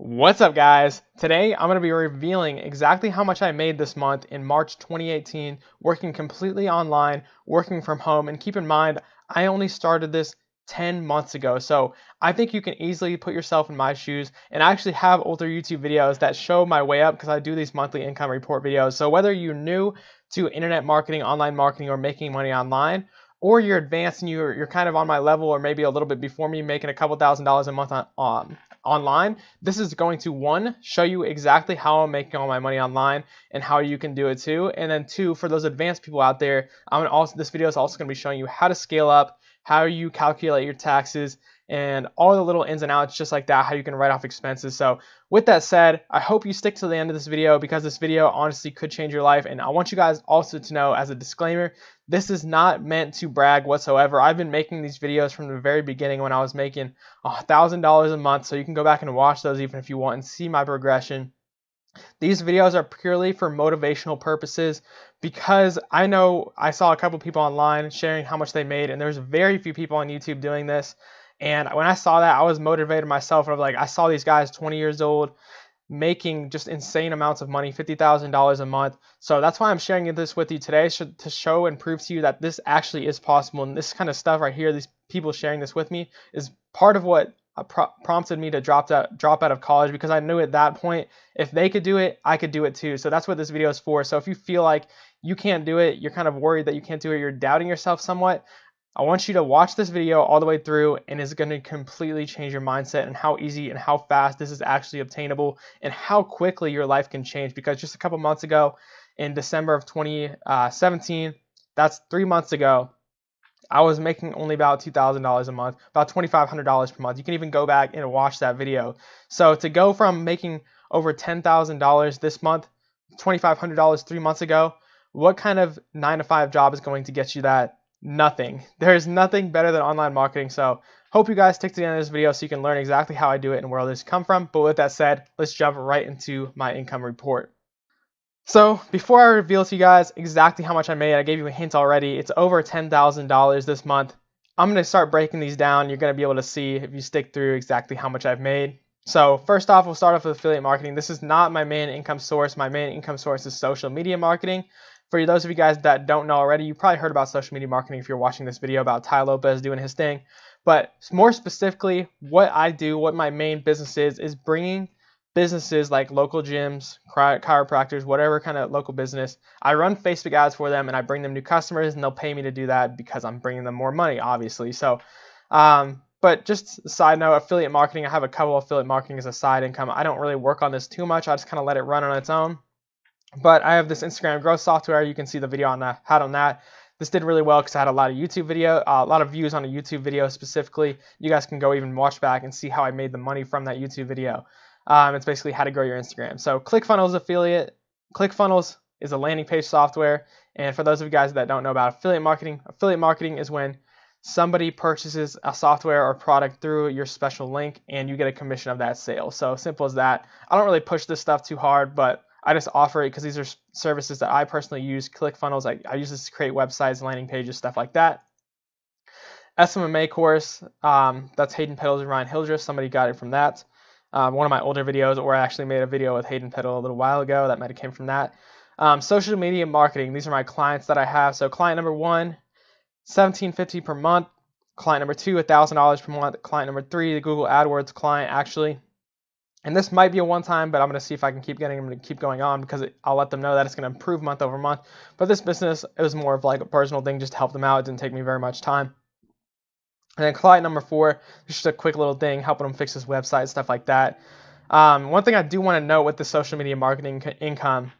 What's up, guys? Today I'm going to be revealing exactly how much I made this month in March 2018, working completely online, working from home. And keep in mind, I only started this 10 months ago. So I think you can easily put yourself in my shoes. And I actually have older YouTube videos that show my way up because I do these monthly income report videos. So whether you're new to internet marketing, online marketing, or making money online, or you're advanced and you're kind of on my level or maybe a little bit before me, making a couple $1,000s a month online, this is going to, one, show you exactly how I'm making all my money online and how you can do it too. And then two, for those advanced people out there, this video is also going to be showing you how to scale up, how you calculate your taxes, and all the little ins and outs just like that, how you can write off expenses. So with that said, I hope you stick to the end of this video because this video honestly could change your life. And I want you guys also to know, as a disclaimer, this is not meant to brag whatsoever. I've been making these videos from the very beginning when I was making $1,000 a month, so you can go back and watch those even if you want and see my progression. These videos are purely for motivational purposes because I know I saw a couple people online sharing how much they made, and there's very few people on YouTube doing this. And when I saw that, I was motivated myself. I saw these guys 20 years old making just insane amounts of money, $50,000 a month. So that's why I'm sharing this with you today, to show and prove to you that this actually is possible. And this kind of stuff right here, these people sharing this with me, is part of what prompted me to drop out of college, because I knew at that point, if they could do it, I could do it too. So that's what this video is for. So if you feel like you can't do it, you're kind of worried that you can't do it, you're doubting yourself somewhat, I want you to watch this video all the way through, and it's going to completely change your mindset and how easy and how fast this is actually obtainable and how quickly your life can change. Because just a couple months ago, in December of 2017, that's 3 months ago, I was making only about $2,000 a month, about $2,500 per month. You can even go back and watch that video. So to go from making over $10,000 this month, $2,500 3 months ago, what kind of 9-to-5 job is going to get you that? Nothing. There's nothing better than online marketing. So hope you guys stick to the end of this video so you can learn exactly how I do it and where all this come from. But with that said, let's jump right into my income report. So before I reveal to you guys exactly how much I made, I gave you a hint already. It's over $10,000 this month. I'm going to start breaking these down. You're going to be able to see, if you stick through, exactly how much I've made. So first off, we'll start off with affiliate marketing. This is not my main income source. My main income source is social media marketing. For those of you guys that don't know already, you probably heard about social media marketing if you're watching this video about Ty Lopez doing his thing. But more specifically, what I do, what my main business is bringing businesses like local gyms, chiropractors, whatever kind of local business. I run Facebook ads for them and I bring them new customers, and they'll pay me to do that because I'm bringing them more money, obviously. So, but just a side note, affiliate marketing, I have a couple of affiliate marketing as a side income. I don't really work on this too much. I just kind of let it run on its own. But I have this Instagram growth software. You can see the video on that, had on that. This did really well because I had a lot of a lot of views on a YouTube video specifically. You guys can go even watch back and see how I made the money from that YouTube video. It's basically how to grow your Instagram. So ClickFunnels affiliate. ClickFunnels is a landing page software. And for those of you guys that don't know about affiliate marketing is when somebody purchases a software or product through your special link and you get a commission of that sale. So simple as that. I don't really push this stuff too hard, but I just offer it because these are services that I personally use. ClickFunnels, I use this to create websites, landing pages, stuff like that. SMMA course, that's Hayden Peddles and Ryan Hildreth. Somebody got it from that. One of my older videos, or I actually made a video with Hayden Peddle a little while ago. That might have came from that. Social media marketing, these are my clients that I have. So client number one, $1,750 per month. Client number two, $1,000 per month. Client number three, the Google AdWords client, actually. And this might be a one-time, but I'm going to see if I can keep getting them to keep going on, because I'll let them know that it's going to improve month over month. But this business, it was more of like a personal thing just to help them out. It didn't take me very much time. And then client number four, just a quick little thing, helping them fix his website, stuff like that. One thing I do want to note with the social media marketing income,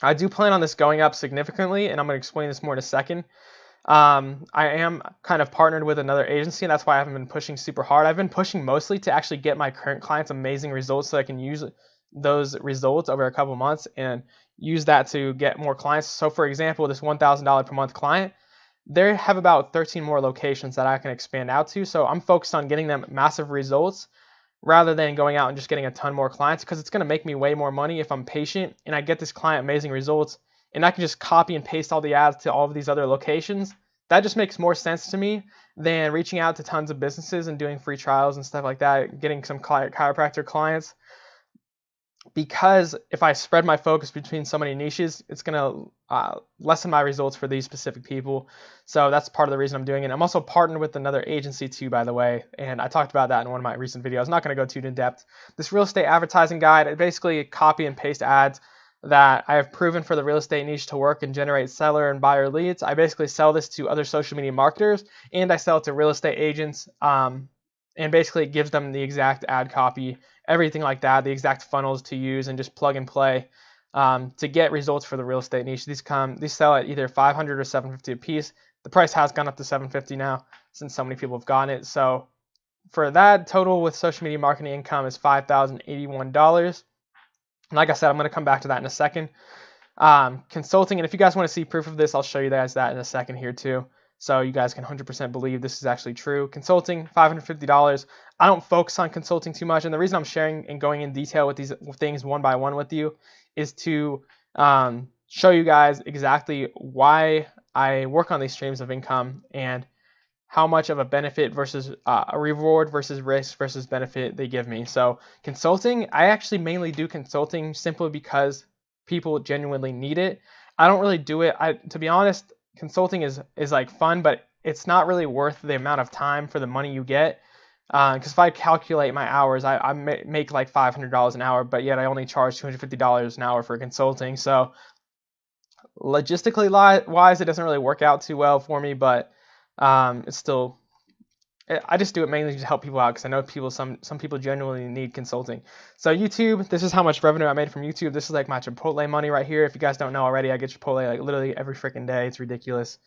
I do plan on this going up significantly, and I'm going to explain this more in a second. I am kind of partnered with another agency, and that's why I haven't been pushing super hard. I've been pushing mostly to actually get my current clients amazing results so I can use those results over a couple months and use that to get more clients. So for example, this $1,000 per month client, they have about 13 more locations that I can expand out to. So I'm focused on getting them massive results rather than going out and just getting a ton more clients, because it's going to make me way more money if I'm patient and I get this client amazing results, and I can just copy and paste all the ads to all of these other locations. that just makes more sense to me than reaching out to tons of businesses and doing free trials and stuff like that, getting some chiropractor clients. Because if I spread my focus between so many niches, it's going to lessen my results for these specific people. So that's part of the reason I'm doing it. I'm also partnered with another agency too, by the way, and I talked about that in one of my recent videos. I'm not going to go too in depth. This real estate advertising guide, it basically copy and paste ads that I have proven for the real estate niche to work and generate seller and buyer leads. I basically sell this to other social media marketers, and I sell it to real estate agents, and basically it gives them the exact ad copy, everything like that, the exact funnels to use, and just plug and play to get results for the real estate niche. These sell at either $500 or $750 a piece. The price has gone up to $750 now since so many people have gotten it. So for that, total with social media marketing income is $5,081. Like I said, I'm going to come back to that in a second. Consulting, and if you guys want to see proof of this, I'll show you guys that in a second here too, so you guys can 100% believe this is actually true. Consulting, $550. I don't focus on consulting too much, and the reason I'm sharing and going in detail with these things one by one with you is to show you guys exactly why I work on these streams of income and how much of a benefit versus a reward versus risk versus benefit they give me. So consulting, I actually mainly do consulting simply because people genuinely need it. I don't really do it. To be honest, consulting is like fun, but it's not really worth the amount of time for the money you get. Because if I calculate my hours, I make like $500 an hour, but yet I only charge $250 an hour for consulting. So logistically wise, it doesn't really work out too well for me, but it's still, I just do it mainly to help people out because I know some people genuinely need consulting. So YouTube, this is how much revenue I made from YouTube. This is like my Chipotle money right here. If you guys don't know already, I get Chipotle like literally every freaking day. It's ridiculous.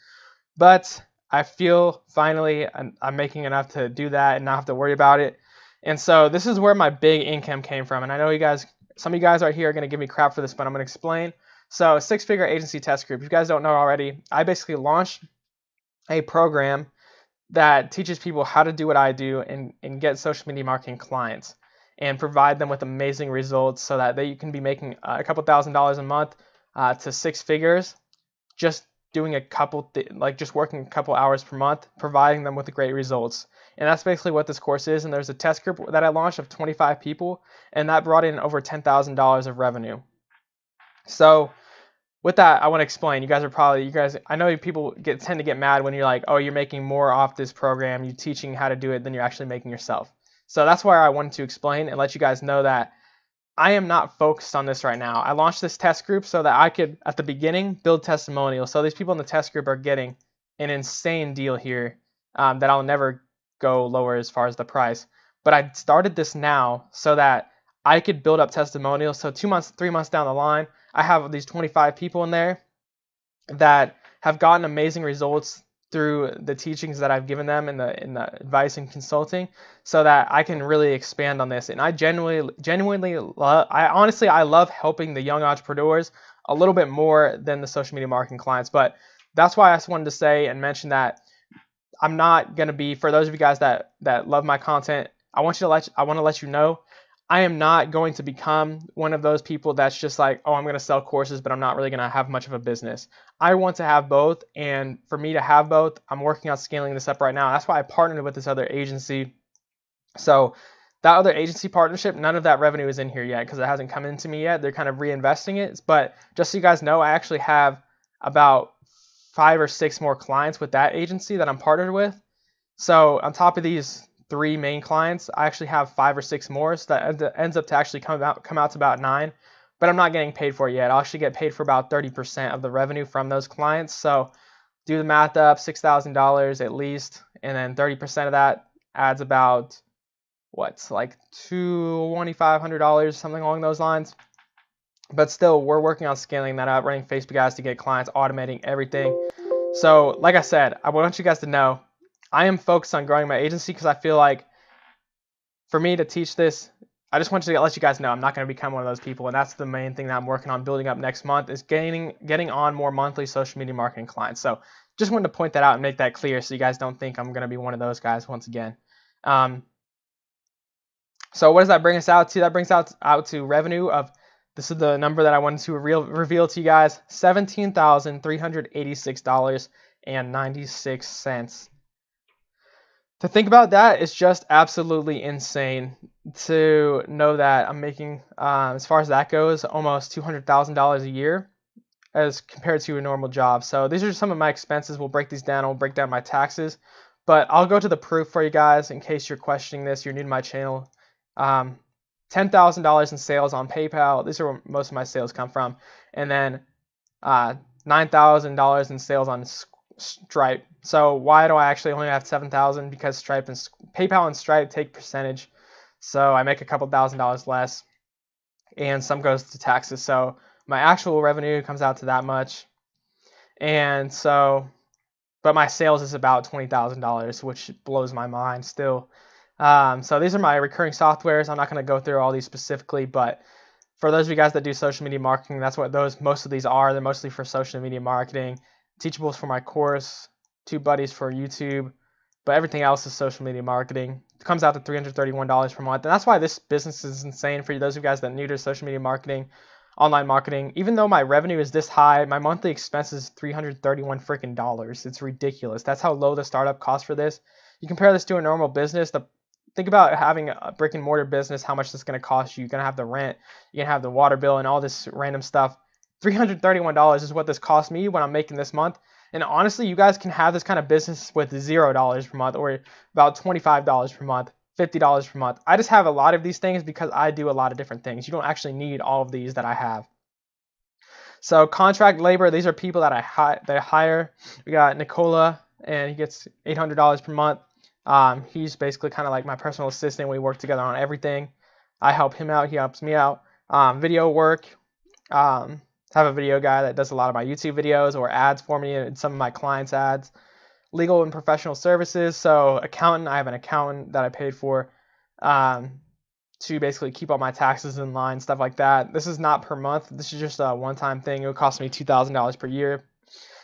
But I feel finally I'm making enough to do that and not have to worry about it. And so this is where my big income came from. And I know some of you guys right here are going to give me crap for this, but I'm going to explain. So six-figure agency test group. If you guys don't know already, I basically launched a program that teaches people how to do what I do and get social media marketing clients and provide them with amazing results so that you can be making a couple $1,000s a month to six figures just doing just working a couple hours per month, providing them with great results. And that's basically what this course is. And there's a test group that I launched of 25 people, and that brought in over $10,000 of revenue. So with that, I want to explain. I know people tend to get mad when you're like, oh, you're making more off this program, you're teaching how to do it than you're actually making yourself. So that's why I wanted to explain and let you guys know that I am not focused on this right now. I launched this test group so that I could, at the beginning, build testimonials. So these people in the test group are getting an insane deal here that I'll never go lower as far as the price. But I started this now so that I could build up testimonials. So 2 months, 3 months down the line, I have these 25 people in there that have gotten amazing results through the teachings that I've given them in the advice and consulting, so that I can really expand on this. And I genuinely love, I love helping the young entrepreneurs a little bit more than the social media marketing clients. But that's why I just wanted to say and mention that I'm not going to be, for those of you guys that love my content, I want to let you know, I am not going to become one of those people that's just like, oh, I'm going to sell courses, but I'm not really going to have much of a business. I want to have both, and for me to have both, I'm working on scaling this up right now. That's why I partnered with this other agency. So that other agency partnership, none of that revenue is in here yet because it hasn't come into me yet. They're kind of reinvesting it. But just so you guys know, I actually have about 5 or 6 more clients with that agency that I'm partnered with. So on top of these 3 main clients, I actually have 5 or 6 more, so that ends up to actually come out to about 9, but I'm not getting paid for it yet. I'll actually get paid for about 30% of the revenue from those clients. So do the math up, $6,000 at least, and then 30% of that adds about like $2,500, something along those lines. But still, we're working on scaling that up, running Facebook ads to get clients, automating everything. So like I said, I want you guys to know I am focused on growing my agency because I feel like for me to teach this, I just want to let you guys know I'm not going to become one of those people, and that's the main thing that I'm working on building up next month is getting on more monthly social media marketing clients. So just wanted to point that out and make that clear so you guys don't think I'm going to be one of those guys once again. So what does that bring us out to? That brings out to revenue of, this is the number that I wanted to reveal to you guys, $17,386 To think about that, it's just absolutely insane to know that I'm making, as far as that goes, almost $200,000 a year as compared to a normal job. So these are some of my expenses. We'll break these down. We'll break down my taxes. But I'll go to the proof for you guys in case you're questioning this, you're new to my channel. $10,000 in sales on PayPal. These are where most of my sales come from. And then $9,000 in sales on Stripe. So why do I actually only have 7,000? Because Stripe and PayPal and Stripe take percentage. So I make a couple $1,000s less, and some goes to taxes. So my actual revenue comes out to that much. And so, but my sales is about $20,000, which blows my mind still. So these are my recurring softwares. I'm not going to go through all these specifically, but for those of you guys that do social media marketing, that's what most of these are. They're mostly for social media marketing. Teachables for my course, TubeBuddies for YouTube, but everything else is social media marketing. It comes out to $331 per month, and that's why this business is insane for those of you guys that are new to social media marketing, online marketing. Even though my revenue is this high, my monthly expense is $331 freaking dollars. It's ridiculous. That's how low the startup cost for this. You compare this to a normal business. Think about having a brick and mortar business, how much this is going to cost you. You're going to have the rent, you're going to have the water bill, and all this random stuff. $331 is what this cost me when I'm making this month. And honestly, you guys can have this kind of business with $0 per month, or about $25 per month, $50 per month. I just have a lot of these things because I do a lot of different things. You don't actually need all of these that I have. So contract labor, these are people that I hire. We got Nicola, and he gets $800 per month. He's basically kind of like my personal assistant. We work together on everything. I help him out. He helps me out. Video work. Have a video guy that does a lot of my YouTube videos or ads for me and some of my clients' ads. Legal and professional services. So accountant, I have an accountant that I paid for to basically keep all my taxes in line, stuff like that. This is not per month. This is just a one-time thing. It would cost me $2,000 per year.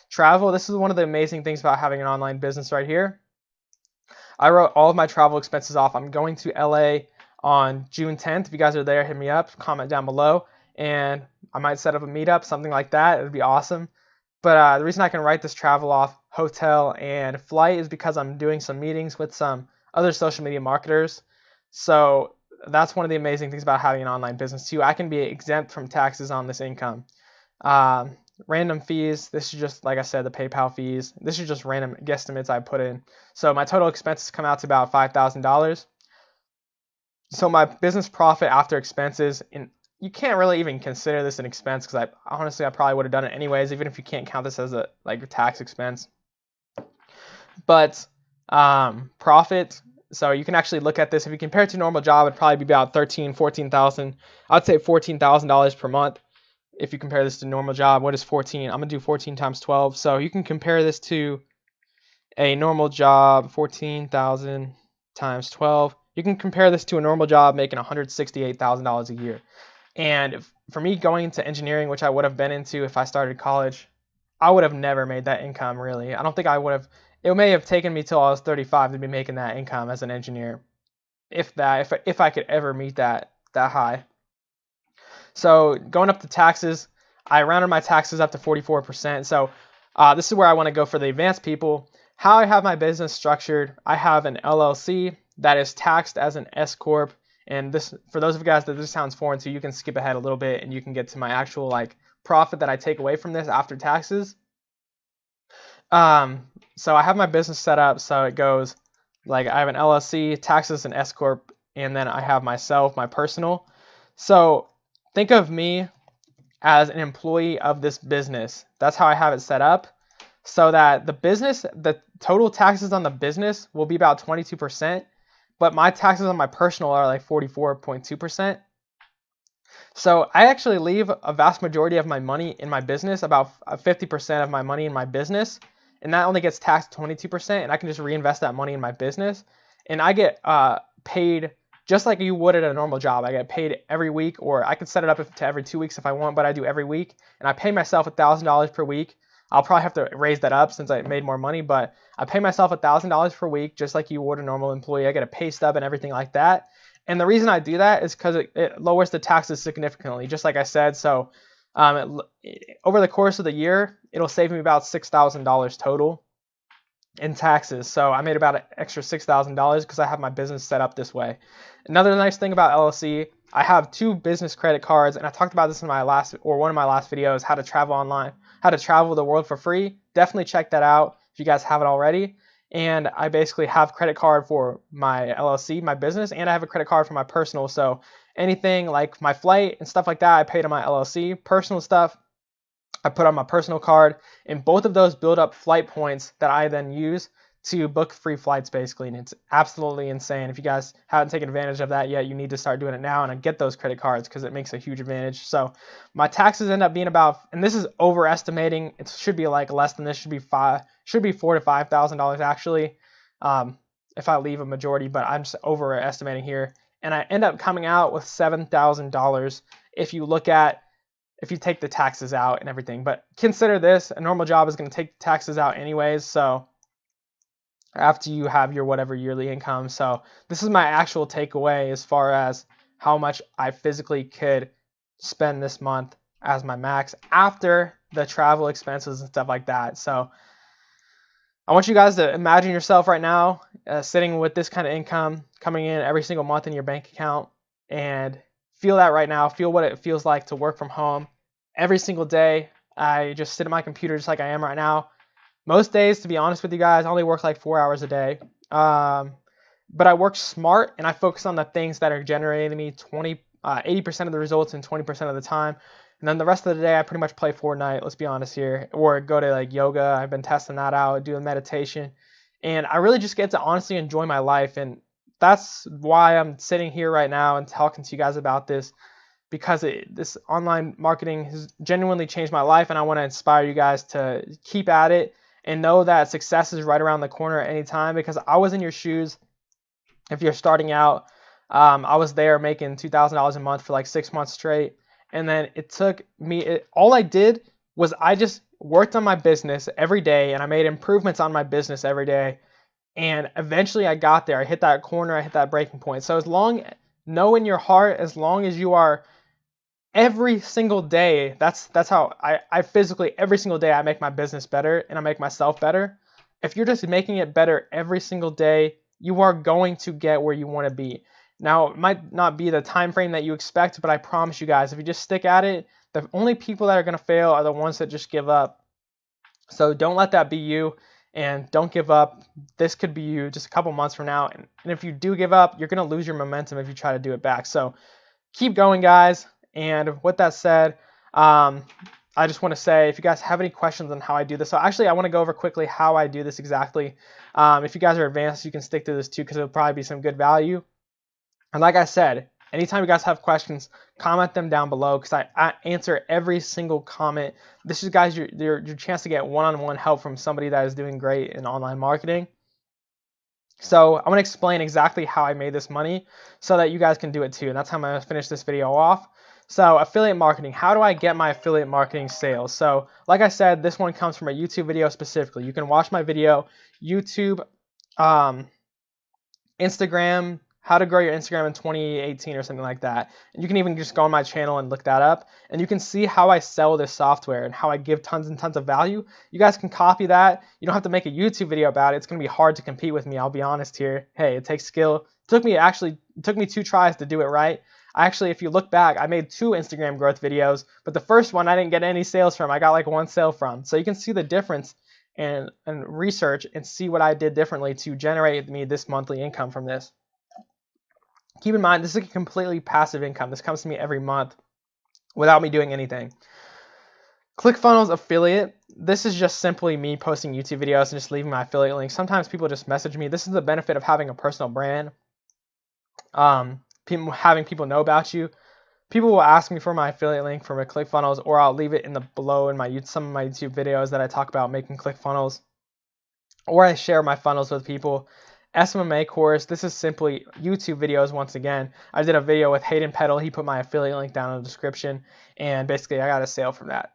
Travel. This is one of the amazing things about having an online business right here. I wrote all of my travel expenses off. I'm going to LA on June 10th. If you guys are there, hit me up, comment down below, and I might set up a meetup, something like that. It would be awesome. But the reason I can write this travel off, hotel and flight, is because I'm doing some meetings with some other social media marketers. So that's one of the amazing things about having an online business too. I can be exempt from taxes on this income. Random fees, this is just, like I said, the PayPal fees. This is just random guesstimates I put in. So my total expenses come out to about $5,000. So my business profit after expenses, and you can't really even consider this an expense because I probably would have done it anyways, even if you can't count this as a tax expense. But profit, so you can actually look at this. If you compare it to a normal job, it'd probably be about $14,000. I'd say $14,000 per month. If you compare this to a normal job, what is 14? I'm going to do 14 times 12. So you can compare this to a normal job, 14,000 times 12. You can compare this to a normal job making $168,000 a year. And for me going into engineering, which I would have been into if I started college, I would have never made that income really. I don't think I would have. It may have taken me till I was 35 to be making that income as an engineer. If I could ever meet that high. So going up to taxes, I rounded my taxes up to 44%. So this is where I want to go for the advanced people. How I have my business structured, I have an LLC that is taxed as an S Corp. And this, for those of you guys that this sounds foreign to, you can skip ahead a little bit and you can get to my actual profit that I take away from this after taxes. So I have my business set up so it goes I have an LLC, taxes an S Corp, and then I have myself, my personal. So think of me as an employee of this business. That's how I have it set up. So that the total taxes on the business will be about 22%, but my taxes on my personal are 44.2%. So I actually leave a vast majority of my money in my business, about 50% of my money in my business, and that only gets taxed 22%, and I can just reinvest that money in my business, and I get paid just like you would at a normal job. I get paid every week, or I could set it up to every 2 weeks if I want, but I do every week, and I pay myself $1,000 per week. I'll probably have to raise that up since I made more money, but I pay myself $1,000 per week just like you would a normal employee. I get a pay stub and everything like that. And the reason I do that is because it lowers the taxes significantly, just like I said. So over the course of the year, it'll save me about $6,000 total in taxes. So I made about an extra $6,000 because I have my business set up this way. Another nice thing about LLC, I have 2 business credit cards, and I talked about this in one of my last videos, how to travel online, how to travel the world for free. Definitely check that out if you guys haven't already. And I basically have credit card for my LLC, my business, and I have a credit card for my personal. So anything like my flight and stuff like that, I pay to my LLC. Personal stuff, I put on my personal card, and both of those build up flight points that I then use to book free flights basically. And it's absolutely insane. If you guys haven't taken advantage of that yet, you need to start doing it now and get those credit cards because it makes a huge advantage. So my taxes end up being about, and this is overestimating, it should be like less than this, should be $4,000 to $5,000 actually, if I leave a majority, but I'm just overestimating here. And I end up coming out with $7,000 if you take the taxes out and everything. But consider this, a normal job is going to take the taxes out anyways, so after you have your whatever yearly income. So this is my actual takeaway as far as how much I physically could spend this month as my max after the travel expenses and stuff like that. So I want you guys to imagine yourself right now sitting with this kind of income coming in every single month in your bank account, and feel that right now. Feel what it feels like to work from home every single day. I just sit at my computer just like I am right now. Most days, to be honest with you guys, I only work like 4 hours a day. But I work smart and I focus on the things that are generating me 80% of the results in 20% of the time. And then the rest of the day, I pretty much play Fortnite, let's be honest here, or go to like yoga. I've been testing that out, doing meditation. And I really just get to honestly enjoy my life. And that's why I'm sitting here right now and talking to you guys about this, because this online marketing has genuinely changed my life, and I want to inspire you guys to keep at it and know that success is right around the corner at any time, because I was in your shoes. If you're starting out, I was there making $2,000 a month for like 6 months straight. And then it took me, all I did was I just worked on my business every day, and I made improvements on my business every day. And eventually I got there. I hit that corner, I hit that breaking point. So know in your heart, as long as you are every single day, that's how I physically, every single day I make my business better and I make myself better. If you're just making it better every single day, you are going to get where you want to be. Now, it might not be the time frame that you expect, but I promise you guys, if you just stick at it, the only people that are going to fail are the ones that just give up. So don't let that be you, and don't give up. This could be you just a couple months from now. And if you do give up, you're going to lose your momentum if you try to do it back. So keep going, guys. And with that said, I just want to say, if you guys have any questions on how I do this, so actually I want to go over quickly how I do this exactly. If you guys are advanced, you can stick to this too, because it'll probably be some good value. And like I said, anytime you guys have questions, comment them down below, because I answer every single comment. This is, guys, your chance to get one-on-one help from somebody that is doing great in online marketing. So I'm going to explain exactly how I made this money so that you guys can do it too. And that's how I'm going to finish this video off. So affiliate marketing, how do I get my affiliate marketing sales? So like I said, this one comes from a YouTube video specifically. You can watch my video, YouTube, Instagram, how to grow your Instagram in 2018 or something like that. And you can even just go on my channel and look that up. And you can see how I sell this software and how I give tons and tons of value. You guys can copy that. You don't have to make a YouTube video about it. It's going to be hard to compete with me, I'll be honest here. Hey, it takes skill. It took me 2 tries to do it right. Actually, if you look back, I made 2 Instagram growth videos, but the first one I didn't get any sales from. I got like 1 sale from. So you can see the difference and research and see what I did differently to generate me this monthly income from this. Keep in mind, this is a completely passive income. This comes to me every month without me doing anything. ClickFunnels affiliate. This is just simply me posting YouTube videos and just leaving my affiliate link. Sometimes people just message me. This is the benefit of having a personal brand. Having people know about you. People will ask me for my affiliate link for my ClickFunnels, or I'll leave it in the below in some of my YouTube videos that I talk about making ClickFunnels, or I share my funnels with people. SMMA course, this is simply YouTube videos once again. I did a video with Hayden Peddle. He put my affiliate link down in the description, and basically I got a sale from that.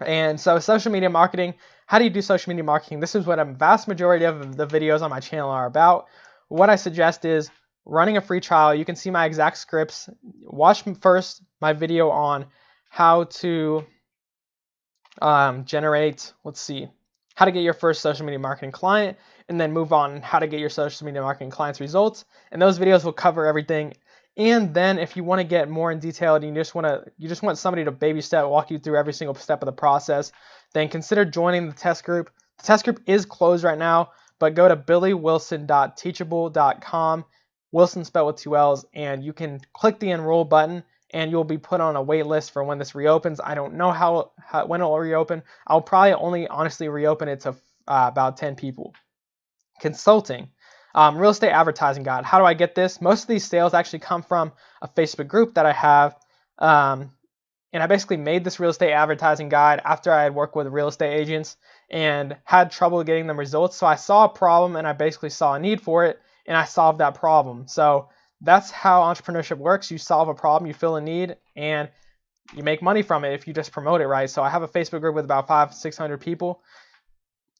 And so social media marketing, how do you do social media marketing? This is what a vast majority of the videos on my channel are about. What I suggest is running a free trial. You can see my exact scripts. Watch first my video on how to generate, how how to get your first social media marketing client, and then move on how to get your social media marketing clients results. And those videos will cover everything. And then if you want to get more in detail and you just want somebody to baby step walk you through every single step of the process, then consider joining the test group. The test group is closed right now, but go to billywilson.teachable.com, Wilson spelled with 2 L's, and you can click the enroll button and you'll be put on a wait list for when this reopens. I don't know when it'll reopen. I'll probably only honestly reopen it to about 10 people. Consulting. Real estate advertising guide. How do I get this? Most of these sales actually come from a Facebook group that I have. And I basically made this real estate advertising guide after I had worked with real estate agents and had trouble getting them results. So I saw a problem and I basically saw a need for it and I solved that problem. So that's how entrepreneurship works. You solve a problem, you fill a need, and you make money from it if you just promote it right. So I have a Facebook group with about 500-600 people.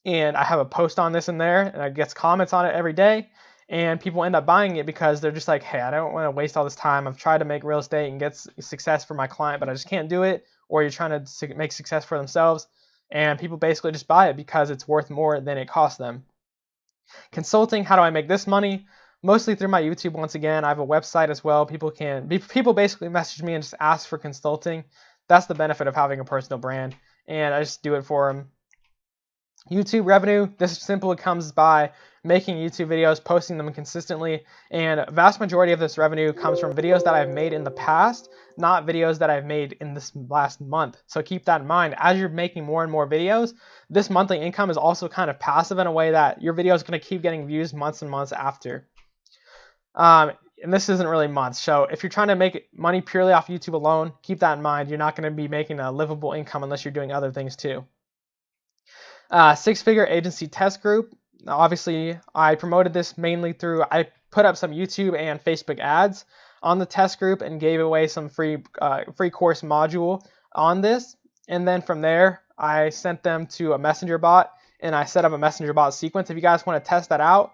And I have a post on this in there, and I get comments on it every day, and people end up buying it because they're just like, hey, I don't want to waste all this time. I've tried to make real estate and get success for my client, but I just can't do it. Or you're trying to make success for themselves, and people basically just buy it because it's worth more than it costs them. Consulting, how do I make this money? Mostly through my YouTube. Once again, I have a website as well. People basically message me and just ask for consulting. That's the benefit of having a personal brand, and I just do it for them. YouTube revenue, this simply comes by making YouTube videos, posting them consistently, and a vast majority of this revenue comes from videos that I've made in the past, not videos that I've made in this last month. So keep that in mind. As you're making more and more videos, this monthly income is also kind of passive in a way that your video is going to keep getting views months and months after. And this isn't really months. So if you're trying to make money purely off YouTube alone, keep that in mind. You're not going to be making a livable income unless you're doing other things too. Six-figure agency test group. Obviously, I promoted this mainly through, I put up some YouTube and Facebook ads on the test group and gave away some free course module on this. And then from there, I sent them to a messenger bot and I set up a messenger bot sequence. If you guys want to test that out,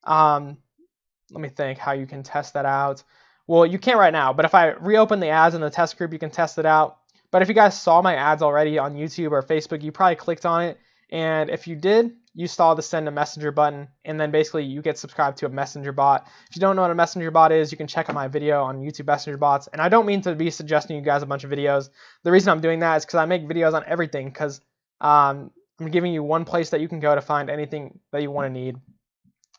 let me think how you can test that out. Well, you can't right now, but if I reopen the ads in the test group, you can test it out. But if you guys saw my ads already on YouTube or Facebook, you probably clicked on it. And if you did, you saw the send a messenger button, and then basically you get subscribed to a messenger bot. If you don't know what a messenger bot is, you can check out my video on YouTube messenger bots. And I don't mean to be suggesting you guys a bunch of videos. The reason I'm doing that is because I make videos on everything, because I'm giving you one place that you can go to find anything that you want to need.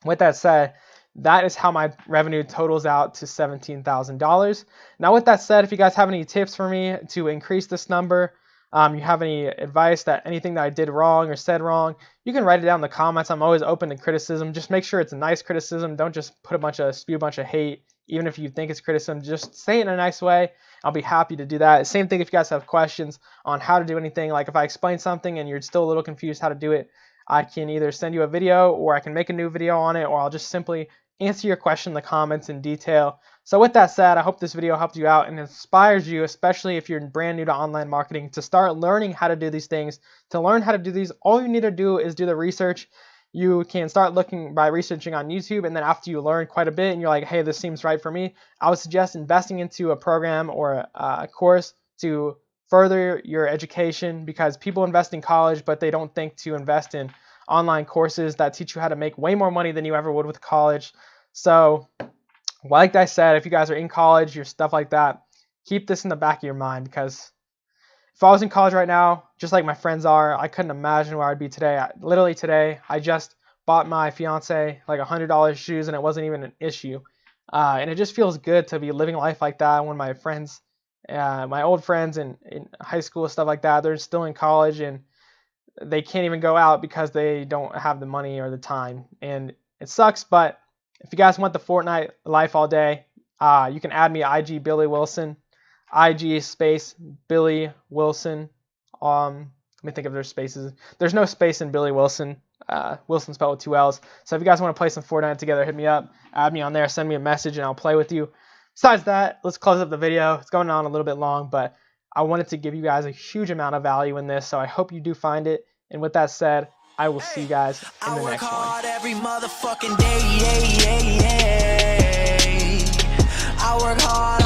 With that said, that is how my revenue totals out to $17,000. Now with that said, if you guys have any tips for me to increase this number, you have any advice that anything that I did wrong or said wrong, you can write it down in the comments. I'm always open to criticism. Just make sure it's a nice criticism. Don't just spew a bunch of hate. Even if you think it's criticism, just say it in a nice way. I'll be happy to do that. Same thing if you guys have questions on how to do anything. Like if I explain something and you're still a little confused how to do it, I can either send you a video or I can make a new video on it, or I'll just simply answer your question in the comments in detail. So with that said, I hope this video helped you out and inspires you, especially if you're brand new to online marketing, to start learning how to do these things. To learn how to do these, all you need to do is do the research. You can start looking by researching on YouTube, and then after you learn quite a bit and you're like, hey, this seems right for me, I would suggest investing into a program or a course to further your education, because people invest in college, but they don't think to invest in online courses that teach you how to make way more money than you ever would with college. So like I said, if you guys are in college or stuff like that, keep this in the back of your mind, because if I was in college right now, just like my friends are, I couldn't imagine where I'd be today. Literally today, I just bought my fiance like $100 shoes and it wasn't even an issue. And it just feels good to be living life like that when my friends, my old friends in high school, stuff like that, they're still in college and they can't even go out because they don't have the money or the time. And it sucks, but if you guys want the Fortnite life all day, you can add me IG Billy Willson, IG space Billy Willson. Let me think if there's spaces. There's no space in Billy Willson. Willson spelled with 2 L's. So if you guys want to play some Fortnite together, hit me up, add me on there, send me a message, and I'll play with you. Besides that, let's close up the video. It's going on a little bit long, but I wanted to give you guys a huge amount of value in this, so I hope you do find it. And with that said, I will see you guys in the next one. I work hard every motherfucking day, I work hard.